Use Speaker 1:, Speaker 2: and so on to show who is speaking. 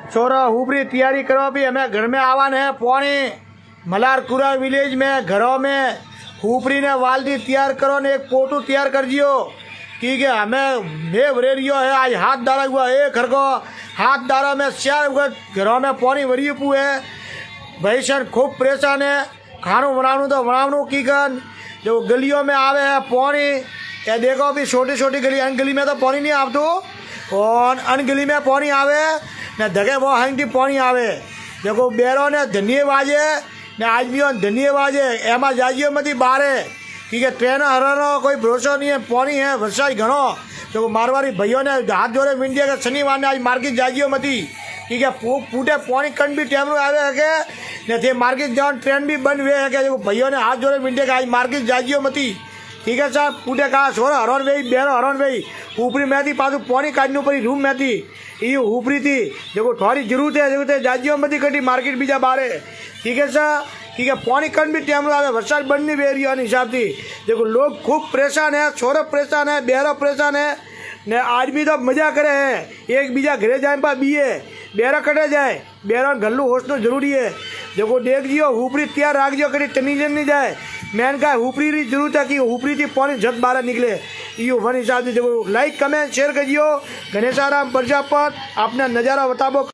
Speaker 1: छोरा ऊपरी तैयारी करो भी हमें घर में आवान है पौने मलारकुरा विलेज में घरों में ऊपरी ने वालदी तैयार करो ने एक फोटो तैयार कर दियो ठीक है। हमें मैं वरेरियो है आज हाथ डाला हुआ है घर को हाथ डाला में चार घरों में पानी वरी पू है भाई सन खूब परेशान है खानू बनावू तो बनावू की कर जो गलियों में आवे है पानी ये देखो भी छोटी छोटी गली अन गली में तो पानी नहीं आवतो और अन गली में पानी आवे ने धगे वो हंगी पानी आवे देखो बेरो ने धन्यवाद ने आज भी धन्यवाद एम जाजियो मती बारे ठीक है। ट्रेन हरानो कोई भरोसा नहीं है पानी है वरसाई घणो जो मारवाड़ी भाइयों ने हाथ जोड़े विंडिया के शनिवार ने आज मार्केट जाजियो मती ठीक है। पूटे पानी कण भी टाइम आवे है के ने मार्केट जान ट्रेन भी बंद हुए है कि भाइयों ने हाथ जोड़े विंडिया के आज मार्केट जाजियो मती ठीक है साहब। पूटे कहा छोरा हरण भाई बेरो हरण भाई ऊपरी में थी पाछू पानी काटने पड़ी रूम में थी ये ऊपरी थी देखो थोड़ी जरूरत है जाजियो मती कटी मार्केट बीजा बारे ठीक है सर ठीक है। पानी कण भी टाइम आवे वरसाद बंद नहीं वे रही हिसाब थी देखो लोग खूब परेशान है छोरो परेशान है बेरो परेशान है ने आज भी तो मजा करे है एक बीजा घरे जाए पा बीए बेरा कटे जाए बेरा गल्लू होसनो जरूरी है देखो देख जियो ऊपरी तैयार राख जियो कभी टनी नहीं जाए मैन का ऊपरी की जरूरत है कि ऊपरी थी पानी झट बाहर निकले ये वन हिसाब से देखो लाइक कमेंट शेयर करियो गणेशाराम प्रजापत अपना नज़ारा बताबो।